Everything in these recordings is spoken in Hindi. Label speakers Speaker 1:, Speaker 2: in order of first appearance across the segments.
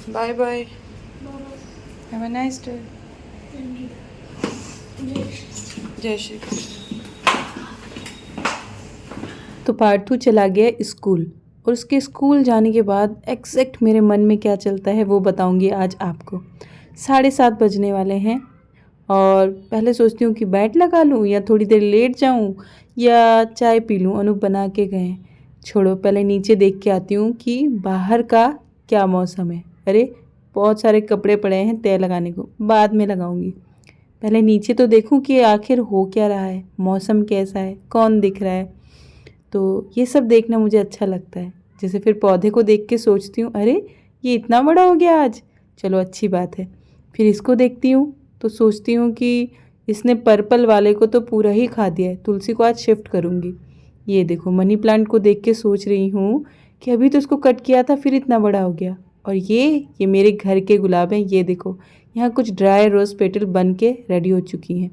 Speaker 1: Bye bye, have a nice day. जय श्री कृष्ण। तो पार्थू चला गया स्कूल, और उसके स्कूल जाने के बाद एग्जैक्ट मेरे मन में क्या चलता है वो बताऊंगी आज आपको। 7:30 बजने वाले हैं और पहले सोचती हूँ कि बैट लगा लूँ या थोड़ी देर लेट जाऊँ या चाय पी लूँ। अनूप बना के गए। छोड़ो, पहले नीचे देख के आती हूँ कि बाहर का क्या मौसम है। अरे बहुत सारे कपड़े पड़े हैं तय लगाने को, बाद में लगाऊंगी। पहले नीचे तो देखूं कि आखिर हो क्या रहा है, मौसम कैसा है, कौन दिख रहा है। तो ये सब देखना मुझे अच्छा लगता है। जैसे फिर पौधे को देख के सोचती हूँ, अरे ये इतना बड़ा हो गया आज, चलो अच्छी बात है। फिर इसको देखती हूँ तो सोचती हूँ कि इसने पर्पल वाले को तो पूरा ही खा दिया है, तुलसी को आज शिफ्ट करूँगी। ये देखो मनी प्लांट को देख के सोच रही हूँ कि अभी तो उसको कट किया था फिर इतना बड़ा हो गया। और ये मेरे घर के गुलाब हैं, ये देखो यहाँ कुछ ड्राई रोज़ पेटल बन के रेडी हो चुकी हैं।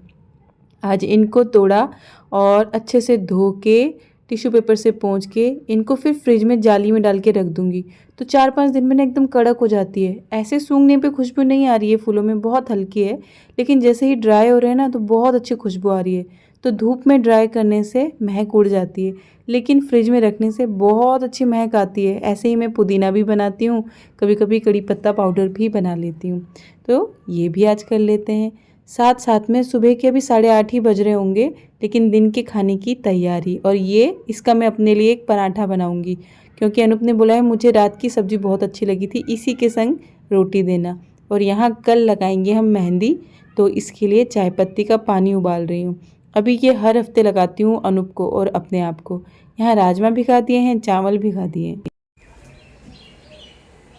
Speaker 1: आज इनको तोड़ा और अच्छे से धो के टिश्यू पेपर से पोंछ के इनको फिर फ्रिज में जाली में डाल के रख दूंगी। तो 4-5 दिन में ना एकदम कड़क हो जाती है। ऐसे सूंघने पे खुशबू नहीं आ रही है, फूलों में बहुत हल्की है, लेकिन जैसे ही ड्राई हो रहे हैं ना तो बहुत अच्छी खुशबू आ रही है। तो धूप में ड्राई करने से महक उड़ जाती है, लेकिन फ्रिज में रखने से बहुत अच्छी महक आती है। ऐसे ही मैं पुदीना भी बनाती हूँ, कभी कभी कड़ी पत्ता पाउडर भी बना लेती हूँ। तो ये भी आज कर लेते हैं। साथ साथ में सुबह के अभी 8:30 ही बज रहे होंगे, लेकिन दिन के खाने की तैयारी। और ये इसका मैं अपने लिए एक पराठा बनाऊंगी, क्योंकि अनूप ने बोला है मुझे रात की सब्ज़ी बहुत अच्छी लगी थी, इसी के संग रोटी देना। और यहाँ कल लगाएंगे हम मेहंदी, तो इसके लिए चाय पत्ती का पानी उबाल रही हूँ। अभी ये हर हफ्ते लगाती हूँ अनूप को और अपने आप को। यहाँ राजमा भिगा दिए हैं, चावल भिगा दिए हैं।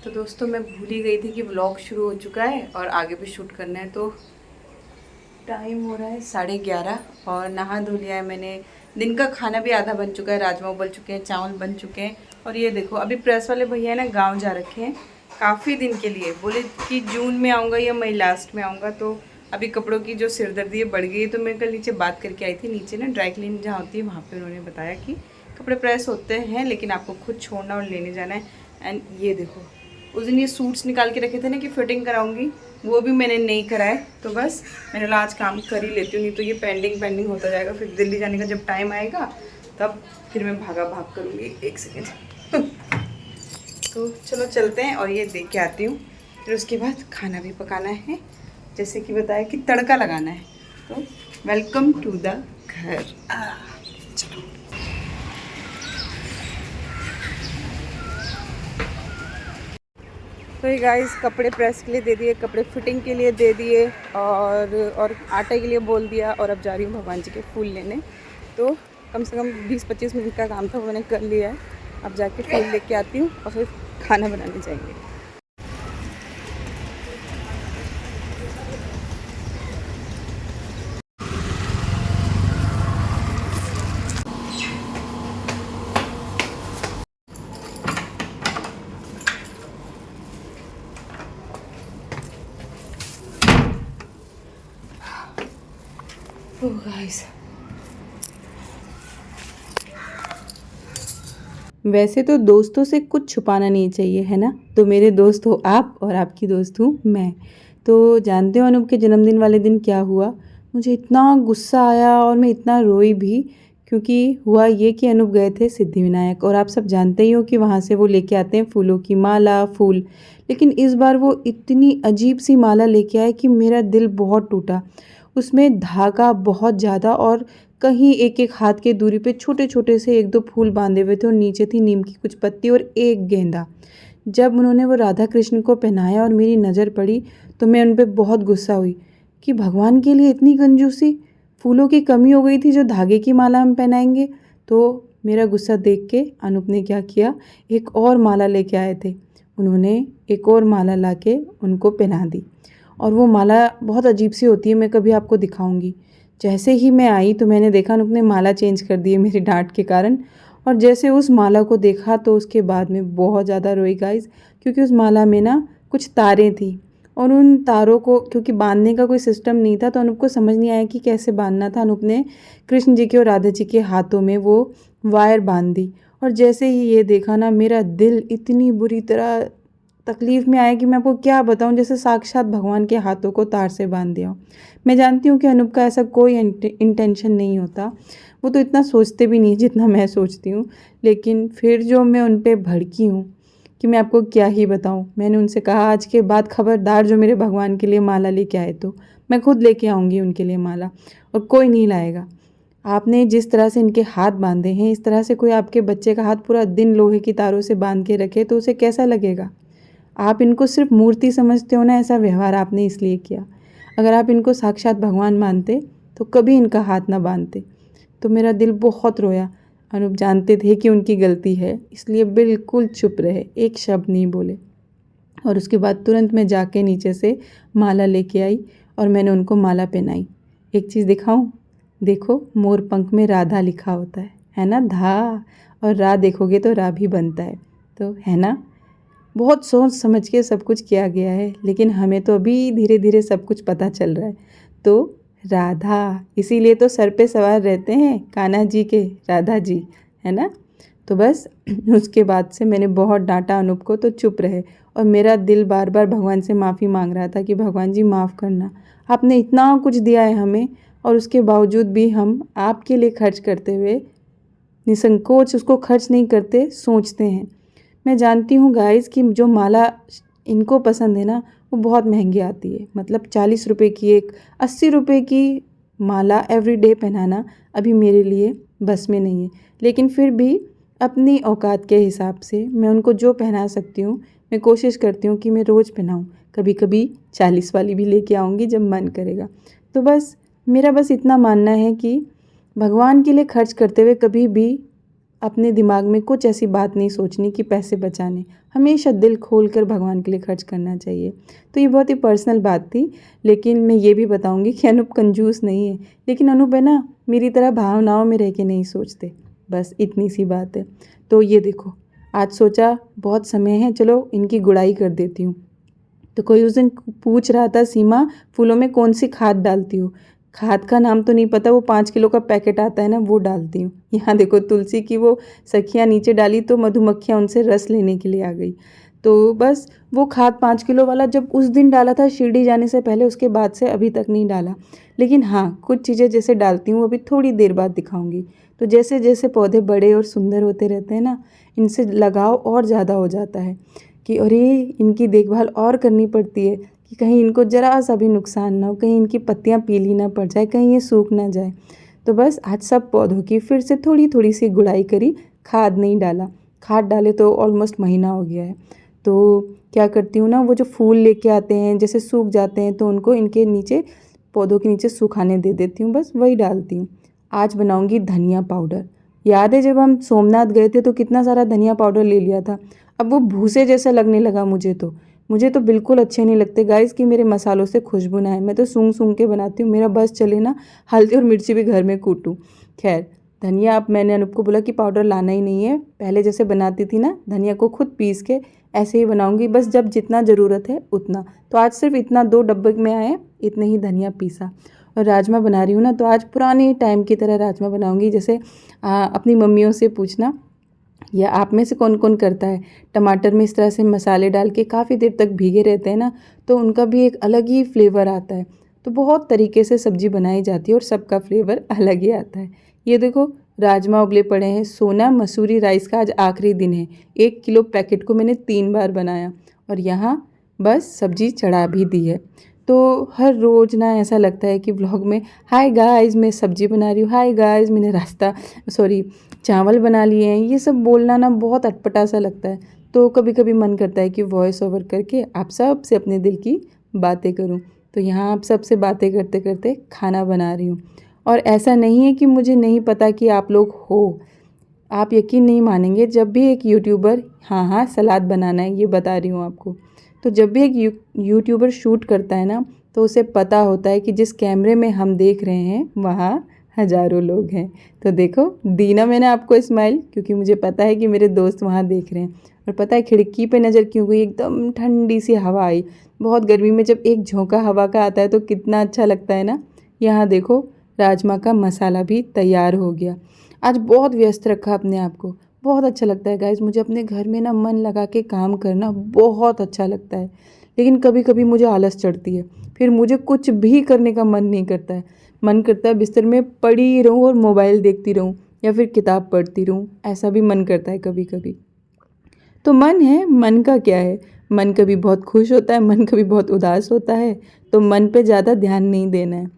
Speaker 1: तो दोस्तों मैं भूल ही गई थी कि व्लॉग शुरू हो चुका है और आगे भी शूट करना है। तो टाइम हो रहा है 11:30 और नहा धो लिया है मैंने। दिन का खाना भी आधा बन चुका है, राजमा उबल चुके हैं, चावल बन चुके हैं। और ये देखो अभी प्रेस वाले भैया ना गांव जा रखे हैं काफ़ी दिन के लिए, बोले कि जून में आऊँगा या मई लास्ट में आऊँगा। तो अभी कपड़ों की जो सिरदर्दी है बढ़ गई है। तो मैं कल नीचे बात करके आई थी, नीचे ना ड्राई क्लीन जहाँ होती है वहाँ पर उन्होंने बताया कि कपड़े प्रेस होते हैं लेकिन आपको खुद छोड़ना और लेने जाना है। एंड ये देखो उस दिन ये सूट्स निकाल के रखे थे ना कि फिटिंग कराऊंगी, वो भी मैंने नहीं कराए। तो बस मैंने आज काम कर ही लेती हूँ, नहीं तो ये पेंडिंग होता जाएगा। फिर दिल्ली जाने का जब टाइम आएगा तब फिर मैं भाग करूँगी। एक सेकेंड तो चलो चलते हैं और ये देख के आती हूँ। फिर उसके बाद खाना भी पकाना है, जैसे कि बताया कि तड़का लगाना है। तो वेलकम टू द घर। चलो तो ये गाइस कपड़े प्रेस के लिए दे दिए, कपड़े फिटिंग के लिए दे दिए और आटे के लिए बोल दिया। और अब जा रही हूँ भगवान जी के फूल लेने। तो कम से कम 20-25 मिनट का काम था, वो मैंने कर लिया है। अब जाके फूल लेके आती हूँ और फिर खाना बनाने जाएंगे। ओह गाइस, वैसे तो दोस्तों से कुछ छुपाना नहीं चाहिए है ना। तो मेरे दोस्त हो आप और आपकी दोस्त हूँ मैं। तो जानते हो अनूप के जन्मदिन वाले दिन क्या हुआ? मुझे इतना गुस्सा आया और मैं इतना रोई भी, क्योंकि हुआ ये कि अनूप गए थे सिद्धिविनायक और आप सब जानते ही हो कि वहाँ से वो लेके आते हैं फूलों की माला, फूल। लेकिन इस बार वो इतनी अजीब सी माला लेके आए कि मेरा दिल बहुत टूटा। उसमें धागा बहुत ज़्यादा और कहीं एक एक हाथ की दूरी पे छोटे छोटे से 1-2 फूल बांधे हुए थे और नीचे थी नीम की कुछ पत्ती और एक गेंदा। जब उन्होंने वो राधा कृष्ण को पहनाया और मेरी नज़र पड़ी तो मैं उन पर बहुत गुस्सा हुई कि भगवान के लिए इतनी कंजूसी, फूलों की कमी हो गई थी जो धागे की माला हम पहनाएंगे। तो मेरा गुस्सा देख के अनूप ने क्या किया, एक और माला लेके आए थे। उन्होंने एक और माला ला के उनको पहना दी और वो माला बहुत अजीब सी होती है, मैं कभी आपको दिखाऊंगी। जैसे ही मैं आई तो मैंने देखा अनूप ने माला चेंज कर दी है मेरी डांट के कारण। और जैसे उस माला को देखा तो उसके बाद में बहुत ज़्यादा रोई गाइस, क्योंकि उस माला में ना कुछ तारें थी और उन तारों को क्योंकि बांधने का कोई सिस्टम नहीं था तो अनूप को समझ नहीं आया कि कैसे बांधना था। अनूप ने कृष्ण जी के और राधा जी के हाथों में वो वायर बांध दी और जैसे ही ये देखा ना मेरा दिल इतनी बुरी तरह तकलीफ़ में आया कि मैं आपको क्या बताऊं, जैसे साक्षात भगवान के हाथों को तार से बांध दिया हो। मैं जानती हूँ कि अनूप का ऐसा कोई इंटेंशन नहीं होता, वो तो इतना सोचते भी नहीं जितना मैं सोचती हूँ। लेकिन फिर जो मैं उन पे भड़की हूँ कि मैं आपको क्या ही बताऊँ। मैंने उनसे कहा आज के बाद खबरदार जो मेरे भगवान के लिए माला लेके आए तो मैं खुद लेके आऊँगी उनके लिए माला, और कोई नहीं लाएगा। आपने जिस तरह से इनके हाथ बांधे हैं, इस तरह से कोई आपके बच्चे का हाथ पूरा दिन लोहे की तारों से बांध के रखे तो उसे कैसा लगेगा। आप इनको सिर्फ मूर्ति समझते हो ना, ऐसा व्यवहार आपने इसलिए किया। अगर आप इनको साक्षात भगवान मानते तो कभी इनका हाथ ना बांधते। तो मेरा दिल बहुत रोया। अनूप जानते थे कि उनकी गलती है, इसलिए बिल्कुल चुप रहे, एक शब्द नहीं बोले। और उसके बाद तुरंत मैं जाके नीचे से माला लेके आई और मैंने उनको माला पहनाई। एक चीज़ दिखाऊं, देखो मोर पंख में राधा लिखा होता है ना, धा, और रा देखोगे तो रा भी बनता है, तो है ना। बहुत सोच समझ के सब कुछ किया गया है, लेकिन हमें तो अभी धीरे धीरे सब कुछ पता चल रहा है। तो राधा, इसीलिए तो सर पे सवार रहते हैं कान्हा जी के, राधा जी, है ना। तो बस उसके बाद से मैंने बहुत डांटा अनूप को, तो चुप रहे। और मेरा दिल बार बार भगवान से माफ़ी मांग रहा था कि भगवान जी माफ़ करना, आपने इतना कुछ दिया है हमें और उसके बावजूद भी हम आपके लिए खर्च करते हुए निसंकोच उसको खर्च नहीं करते, सोचते हैं। मैं जानती हूँ गाइस कि जो माला इनको पसंद है ना, वो बहुत महंगी आती है। मतलब 40 रुपये की एक, 80 रुपये की माला एवरीडे पहनाना अभी मेरे लिए बस में नहीं है। लेकिन फिर भी अपनी औकात के हिसाब से मैं उनको जो पहना सकती हूँ, मैं कोशिश करती हूँ कि मैं रोज़ पहनाऊँ। कभी कभी 40 वाली भी लेके आऊँगी जब मन करेगा। तो बस मेरा बस इतना मानना है कि भगवान के लिए खर्च करते हुए कभी भी अपने दिमाग में कुछ ऐसी बात नहीं सोचनी कि पैसे बचाने, हमेशा दिल खोल कर भगवान के लिए खर्च करना चाहिए। तो ये बहुत ही पर्सनल बात थी, लेकिन मैं ये भी बताऊंगी कि अनूप कंजूस नहीं है, लेकिन अनूप है ना मेरी तरह भावनाओं में रह के नहीं सोचते, बस इतनी सी बात है। तो ये देखो, आज सोचा बहुत समय है, चलो इनकी गुड़ाई कर देती हूँ। तो कोई उस दिन पूछ रहा था, सीमा फूलों में कौन सी खाद डालती हो। खाद का नाम तो नहीं पता, वो 5 किलो का पैकेट आता है ना, वो डालती हूँ। यहाँ देखो तुलसी की वो सखियाँ नीचे डाली तो मधुमक्खियाँ उनसे रस लेने के लिए आ गई। तो बस वो खाद 5 किलो वाला जब उस दिन डाला था शिरडी जाने से पहले, उसके बाद से अभी तक नहीं डाला। लेकिन हाँ, कुछ चीज़ें जैसे डालती हूँ अभी थोड़ी देर बाद दिखाऊंगी। तो जैसे जैसे पौधे बड़े और सुंदर होते रहते हैं ना, इनसे लगाव और ज़्यादा हो जाता है कि अरे इनकी देखभाल और करनी पड़ती है कि कहीं इनको ज़रा सा भी नुकसान ना हो, कहीं इनकी पत्तियाँ पीली ना पड़ जाए, कहीं ये सूख ना जाए। तो बस आज सब पौधों की फिर से थोड़ी थोड़ी सी गुड़ाई करी, खाद नहीं डाला। खाद डाले तो ऑलमोस्ट महीना हो गया है। तो क्या करती हूँ ना, वो जो फूल लेके आते हैं जैसे सूख जाते हैं तो उनको इनके नीचे, पौधों के नीचे सुखाने दे देती हूँ, बस वही डालती हूँ। आज बनाऊँगी धनिया पाउडर। याद है जब हम सोमनाथ गए थे तो कितना सारा धनिया पाउडर ले लिया था। अब वो भूसे जैसा लगने लगा मुझे तो बिल्कुल अच्छे नहीं लगते गाइस कि मेरे मसालों से खुशबू ना आए। मैं तो सूंघ सूंघ के बनाती हूँ, मेरा बस चले ना हल्दी और मिर्ची भी घर में कूटूँ। खैर, धनिया अब मैंने अनूप को बोला कि पाउडर लाना ही नहीं है, पहले जैसे बनाती थी ना धनिया को खुद पीस के, ऐसे ही बनाऊंगी, बस जब जितना ज़रूरत है उतना। तो आज सिर्फ इतना 2 डब्बे में आए, इतने ही धनिया पीसा। और राजमा बना रही हूँ ना, तो आज पुराने टाइम की तरह राजमा बनाऊंगी। जैसे अपनी मम्मियों से पूछना, या आप में से कौन कौन करता है, टमाटर में इस तरह से मसाले डाल के काफ़ी देर तक भीगे रहते हैं ना, तो उनका भी एक अलग ही फ्लेवर आता है। तो बहुत तरीके से सब्ज़ी बनाई जाती है और सबका फ्लेवर अलग ही आता है। ये देखो राजमा उबले पड़े हैं। सोना मसूरी राइस का आज आखिरी दिन है। 1 किलो पैकेट को मैंने 3 बार बनाया और यहाँ बस सब्ज़ी चढ़ा भी दी है। तो हर रोज़ ना ऐसा लगता है कि व्लॉग में, हाय गाइस मैं सब्ज़ी बना रही हूँ, हाय गाइस मैंने चावल बना लिए हैं, ये सब बोलना ना बहुत अटपटा सा लगता है। तो कभी कभी मन करता है कि वॉइस ओवर करके आप सब से अपने दिल की बातें करूं। तो यहाँ आप सब से बातें करते करते खाना बना रही हूँ। और ऐसा नहीं है कि मुझे नहीं पता कि आप लोग हो। आप यकीन नहीं मानेंगे, जब भी एक यूट्यूबर, हाँ सलाद बनाना है ये बता रही हूँ आपको, तो जब भी एक यूट्यूबर शूट करता है ना, तो उसे पता होता है कि जिस कैमरे में हम देख रहे हैं वहाँ हज़ारों लोग हैं। तो देखो दी ना मैंने आपको स्माइल, क्योंकि मुझे पता है कि मेरे दोस्त वहाँ देख रहे हैं। और पता है खिड़की पे नज़र क्यों गई, एकदम ठंडी सी हवा आई। बहुत गर्मी में जब एक झोंका हवा का आता है तो कितना अच्छा लगता है ना। यहाँ देखो राजमा का मसाला भी तैयार हो गया। आज बहुत व्यस्त रखा अपने आप को, बहुत अच्छा लगता है गाइस। मुझे अपने घर में ना मन लगा के काम करना बहुत अच्छा लगता है, लेकिन कभी कभी मुझे आलस चढ़ती है, फिर मुझे कुछ भी करने का मन नहीं करता है। मन करता है बिस्तर में पड़ी रहूं और मोबाइल देखती रहूं या फिर किताब पढ़ती रहूं, ऐसा भी मन करता है कभी कभी। तो मन है, मन का क्या है, मन कभी बहुत खुश होता है, मन कभी बहुत उदास होता है, तो मन पे ज़्यादा ध्यान नहीं देना है।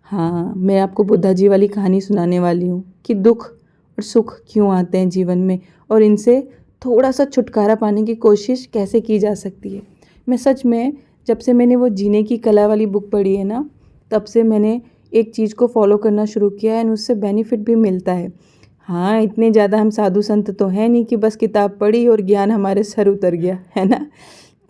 Speaker 1: हाँ, मैं आपको बुद्धा जी वाली कहानी सुनाने वाली हूँ कि दुख और सुख क्यों आते हैं जीवन में, और इनसे थोड़ा सा छुटकारा पाने की कोशिश कैसे की जा सकती है। मैं सच में जब से मैंने वो जीने की कला वाली बुक पढ़ी है ना, तब से मैंने एक चीज़ को फॉलो करना शुरू किया है और उससे बेनिफिट भी मिलता है। हाँ, इतने ज़्यादा हम साधु संत तो हैं नहीं कि बस किताब पढ़ी और ज्ञान हमारे सर उतर गया, है ना।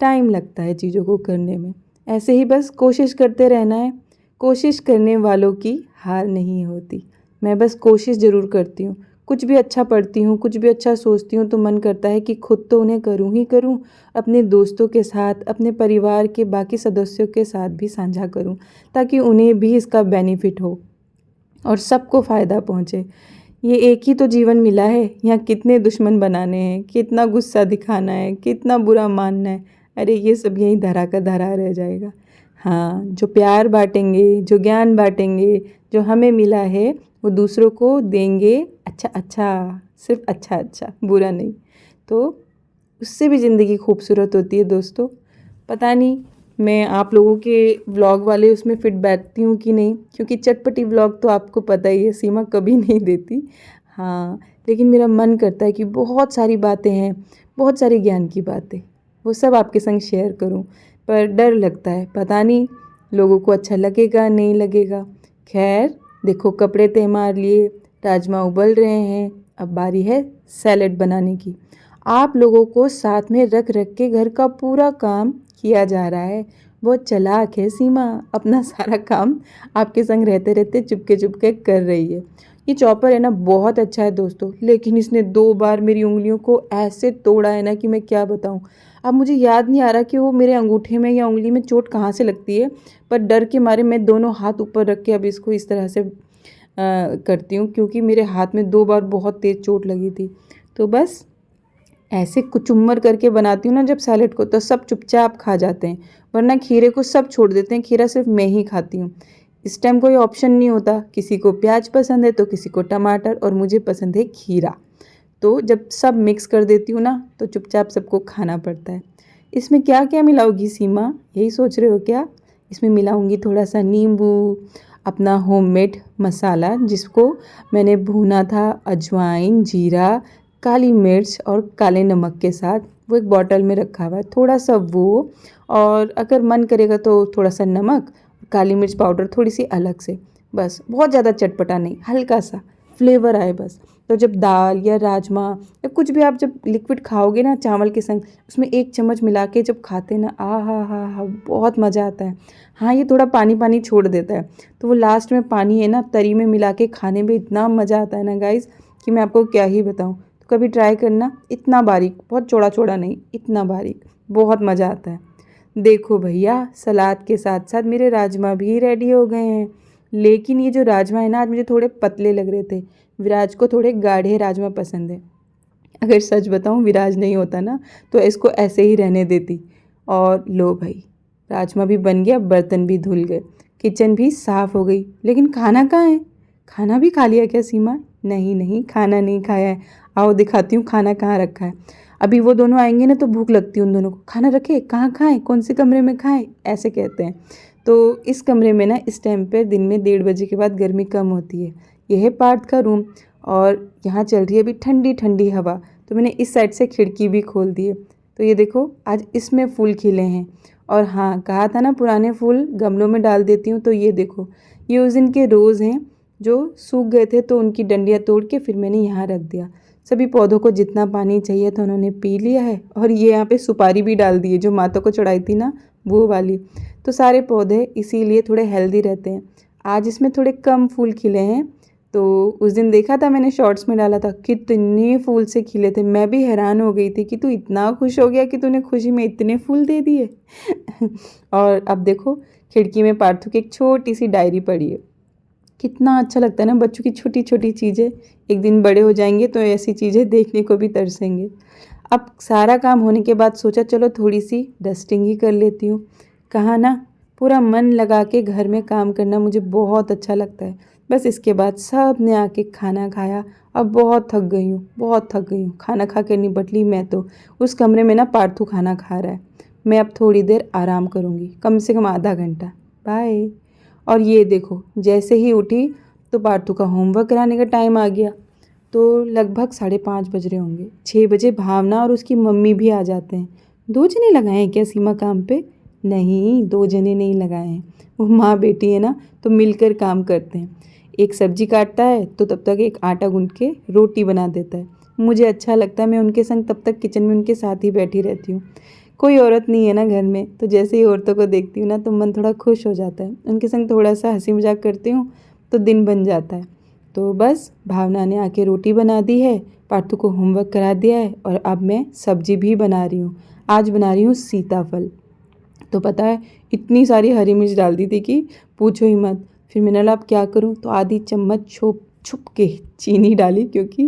Speaker 1: टाइम लगता है चीज़ों को करने में। ऐसे ही बस कोशिश करते रहना है। कोशिश करने वालों की हार नहीं होती। मैं बस कोशिश ज़रूर करती हूँ। कुछ भी अच्छा पढ़ती हूँ, कुछ भी अच्छा सोचती हूँ तो मन करता है कि खुद तो उन्हें करूँ ही करूँ, अपने दोस्तों के साथ, अपने परिवार के बाकी सदस्यों के साथ भी साझा करूँ, ताकि उन्हें भी इसका बेनिफिट हो और सबको फ़ायदा पहुँचे। ये एक ही तो जीवन मिला है, यहाँ कितने दुश्मन बनाने हैं, कितना गुस्सा दिखाना है, कितना बुरा मानना है। अरे ये सब यहीं धरा का धरा रह जाएगा। हाँ, जो प्यार बांटेंगे, जो ज्ञान बांटेंगे, जो हमें मिला है वो दूसरों को देंगे। अच्छा अच्छा, सिर्फ अच्छा अच्छा, बुरा नहीं। तो उससे भी ज़िंदगी खूबसूरत होती है दोस्तों। पता नहीं मैं आप लोगों के व्लॉग वाले उसमें फिट बैठती हूँ कि नहीं, क्योंकि चटपटी व्लॉग तो आपको पता ही है सीमा कभी नहीं देती। हाँ, लेकिन मेरा मन करता है कि बहुत सारी बातें हैं, बहुत सारी ज्ञान की बातें, वो सब आपके संग शेयर करूँ, पर डर लगता है, पता नहीं लोगों को अच्छा लगेगा नहीं लगेगा। खैर देखो, कपड़े तय मार लिए, राजमा उबल रहे हैं, अब बारी है सैलेड बनाने की। आप लोगों को साथ में रख रख के घर का पूरा काम किया जा रहा है। बहुत चालाक है सीमा, अपना सारा काम आपके संग रहते रहते चुपके चुपके कर रही है। ये चॉपर है ना बहुत अच्छा है दोस्तों, लेकिन इसने 2 बार मेरी उंगलियों को ऐसे तोड़ा है ना कि मैं क्या बताऊँ। अब मुझे याद नहीं आ रहा कि वो मेरे अंगूठे में या उंगली में चोट कहाँ से लगती है, पर डर के मारे मैं दोनों हाथ ऊपर रख के अब इसको इस तरह से करती हूँ, क्योंकि मेरे हाथ में 2 बार बहुत तेज़ चोट लगी थी। तो बस ऐसे कुचुम्बर करके बनाती हूँ ना जब सैलेड को, तो सब चुपचाप खा जाते हैं, वरना खीरे को सब छोड़ देते हैं, खीरा सिर्फ मैं ही खाती हूँ। इस टाइम कोई ऑप्शन नहीं होता, किसी को प्याज पसंद है तो किसी को टमाटर, और मुझे पसंद है खीरा। तो जब सब मिक्स कर देती हूँ ना तो चुपचाप सबको खाना पड़ता है। इसमें क्या क्या मिलाओगी सीमा, यही सोच रहे हो क्या? इसमें मिलाऊंगी थोड़ा सा नींबू, अपना होममेड मसाला जिसको मैंने भूना था, अजवाइन, जीरा, काली मिर्च और काले नमक के साथ, वो एक बॉटल में रखा हुआ है, थोड़ा सा वो, और अगर मन करेगा तो थोड़ा सा नमक, काली मिर्च पाउडर थोड़ी सी अलग से, बस बहुत ज़्यादा चटपटा नहीं, हल्का सा फ्लेवर आए बस। तो जब दाल या राजमा या कुछ भी आप जब लिक्विड खाओगे ना चावल के संग, उसमें 1 चम्मच मिला के जब खाते ना, आ हा हा, बहुत मज़ा आता है। हाँ, ये थोड़ा पानी पानी छोड़ देता है, तो वो लास्ट में पानी है ना तरी में मिला के खाने में इतना मज़ा आता है ना गाइस, कि मैं आपको क्या ही बताऊँ। तो कभी ट्राई करना, इतना बारीक, बहुत चौड़ा चौड़ा नहीं, इतना बारीक, बहुत मज़ा आता है। देखो भैया, सलाद के साथ साथ मेरे राजमा भी रेडी हो गए हैं। लेकिन ये जो राजमा है ना, आज मुझे थोड़े पतले लग रहे थे, विराज को थोड़े गाढ़े राजमा पसंद है। अगर सच बताऊं, विराज नहीं होता ना तो इसको ऐसे ही रहने देती। और लो भाई, राजमा भी बन गया, बर्तन भी धुल गए, किचन भी साफ़ हो गई, लेकिन खाना कहाँ है? खाना भी खा लिया क्या सीमा? नहीं नहीं, खाना नहीं खाया है। आओ दिखाती हूँ खाना कहाँ रखा है। अभी वो दोनों आएंगे ना तो भूख लगती है उन दोनों को, खाना रखे, कहाँ खाएं, कौन से कमरे में खाएं, ऐसे कहते हैं। तो इस कमरे में ना इस टाइम पर दिन में 1:30 के बाद गर्मी कम होती है। यह है पार्थ का रूम, और यहाँ चल रही है अभी ठंडी ठंडी हवा, तो मैंने इस साइड से खिड़की भी खोल दी है। तो ये देखो, आज इसमें फूल खिले हैं। और हाँ, कहा था ना पुराने फूल गमलों में डाल देती हूँ, तो ये देखो, ये उस दिन के रोज़ हैं जो सूख गए थे, तो उनकी डंडियाँ तोड़ के फिर मैंने यहाँ रख दिया। सभी पौधों को जितना पानी चाहिए था उन्होंने पी लिया है, और ये यहाँ पे सुपारी भी डाल दी है जो माता को चढ़ाई थी ना, वो वाली। तो सारे पौधे इसीलिए थोड़े हेल्दी रहते हैं। आज इसमें थोड़े कम फूल खिले हैं, तो उस दिन देखा था मैंने शॉर्ट्स में डाला था, कितने फूल से खिले थे। मैं भी हैरान हो गई थी कि तू इतना खुश हो गया कि तूने खुशी में इतने फूल दे दिए। और अब देखो, खिड़की में पार्थू की एक छोटी सी डायरी पड़ी है, कितना अच्छा लगता है ना बच्चों की छोटी छोटी चीज़ें। एक दिन बड़े हो जाएंगे तो ऐसी चीज़ें देखने को भी तरसेंगे। अब सारा काम होने के बाद सोचा चलो थोड़ी सी डस्टिंग ही कर लेती हूँ। कहा ना, पूरा मन लगा के घर में काम करना मुझे बहुत अच्छा लगता है। बस इसके बाद सब ने आके खाना खाया। अब बहुत थक गई हूँ, बहुत थक गई हूँ। खाना खा के निपट ली मैं तो। उस कमरे में ना पार्थू खाना खा रहा है। मैं अब थोड़ी देर आराम करूँगी, कम से कम आधा घंटा। बाय। और ये देखो, जैसे ही उठी तो पार्थू का होमवर्क कराने का टाइम आ गया। तो लगभग 5:30 बज रहे होंगे। 6 बजे भावना और उसकी मम्मी भी आ जाते हैं। 2 जने लगाए हैं क्या सीमा काम पे? नहीं, 2 जने नहीं लगाए हैं। वो माँ बेटी है ना, तो मिलकर काम करते हैं। एक सब्जी काटता है तो तब तक एक आटा गूंथ के रोटी बना देता है। मुझे अच्छा लगता है, मैं उनके संग तब तक किचन में उनके साथ ही बैठी रहती हूँ। कोई औरत नहीं है ना घर में, तो जैसे ही औरतों को देखती हूँ ना तो मन थोड़ा खुश हो जाता है। उनके संग थोड़ा सा हंसी मजाक करती हूँ तो दिन बन जाता है। तो बस भावना ने आके रोटी बना दी है, पार्थू को होमवर्क करा दिया है और अब मैं सब्जी भी बना रही हूँ। आज बना रही हूँ सीताफल। तो पता है, इतनी सारी हरी मिर्च डाल दी थी कि पूछो ही मत। फिर मैंने बोला अब क्या करूँ, तो आधी चम्मच छुप के चीनी डाली, क्योंकि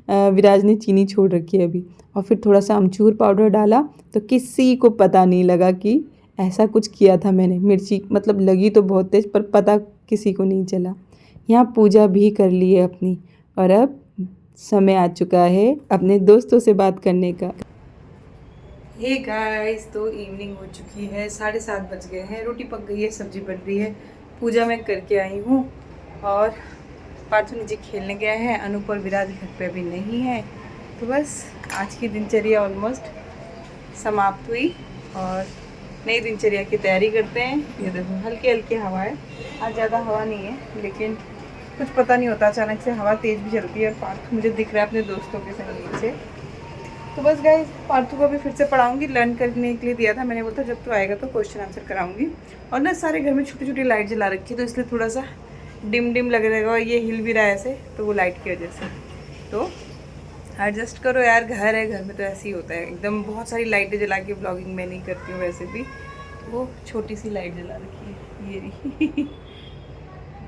Speaker 1: विराज ने चीनी छोड़ रखी है अभी। और फिर थोड़ा सा अमचूर पाउडर डाला, तो किसी को पता नहीं लगा कि ऐसा कुछ किया था मैंने। मिर्ची मतलब लगी तो बहुत तेज़, पर पता किसी को नहीं चला। यहाँ पूजा भी कर ली है अपनी, और अब समय आ चुका है अपने दोस्तों से बात करने का। हे गाइस, तो इवनिंग हो चुकी है, 7:30 बज गए हैं। रोटी पक गई है, सब्जी बन रही है, पूजा मैं करके आई हूँ। और पार्थू नीचे खेलने गया है, अनूप और विराज घर पे अभी नहीं है। तो बस आज की दिनचर्या ऑलमोस्ट समाप्त हुई और नई दिनचर्या की तैयारी करते हैं। ये देखो, हल्की हल्की हवा है, आज ज़्यादा हवा नहीं है, लेकिन कुछ पता नहीं होता, अचानक से हवा तेज़ भी चलती है। और पार्थू मुझे दिख रहा है अपने दोस्तों के संग नीचे। तो बस गाइस, पार्थू को भी फिर से पढ़ाऊंगी। लर्न करने के लिए दिया था मैंने, बोलता जब तू आएगा तो क्वेश्चन आंसर कराऊंगी। और ना सारे घर में छोटी छोटी लाइट जला रखी है, तो इसलिए थोड़ा सा डिम डिम लग रहेगा। और ये हिल भी रहा है ऐसे, तो वो लाइट की वजह से। तो एडजस्ट करो यार, घर है, घर में तो ऐसे ही होता है एकदम। बहुत सारी लाइटें जला के ब्लॉगिंग मैं नहीं करती हूँ वैसे भी। वो छोटी सी लाइट जला रखी है, ये रही।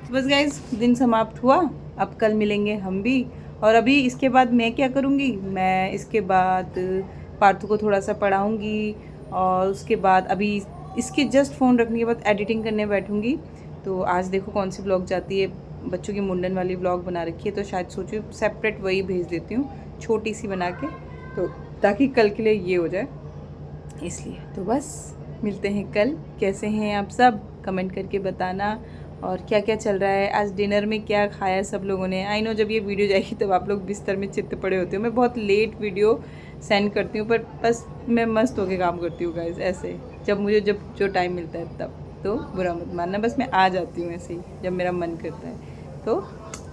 Speaker 1: तो बस गाइस, दिन समाप्त हुआ। अब कल मिलेंगे हम भी। और अभी इसके बाद मैं क्या करूँगी, मैं इसके बाद पार्थू को थोड़ा सा पढ़ाऊँगी। और उसके बाद अभी इसके जस्ट फ़ोन रखने के बाद एडिटिंग करने बैठूँगी। तो आज देखो कौन सी ब्लॉग जाती है। बच्चों की मुंडन वाली ब्लॉग बना रखी है, तो शायद सोचूँ सेपरेट वही भेज देती हूँ, छोटी सी बना के, तो ताकि कल के लिए ये हो जाए, इसलिए। तो बस मिलते हैं कल। कैसे हैं आप सब, कमेंट करके बताना। और क्या क्या चल रहा है, आज डिनर में क्या खाया सब लोगों ने। आई नो जब ये वीडियो जाएगी तब आप लोग बिस्तर में चित्त पड़े होते हो। मैं बहुत लेट वीडियो सेंड करती हूँ, पर बस मैं मस्त होके काम करती हूँ गाइस, ऐसे जब मुझे जो टाइम मिलता है तब। तो बुरा मत मानना, बस मैं आ जाती हूँ ऐसे ही जब मेरा मन करता है। तो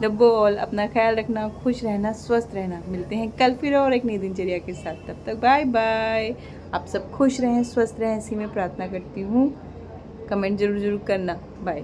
Speaker 1: डब्बो ऑल, अपना ख्याल रखना, खुश रहना, स्वस्थ रहना। मिलते हैं कल फिर और एक नई दिनचर्या के साथ। तब तक बाय बाय। आप सब खुश रहें, स्वस्थ रहें, इसी में प्रार्थना करती हूँ। कमेंट जरूर करना। बाय।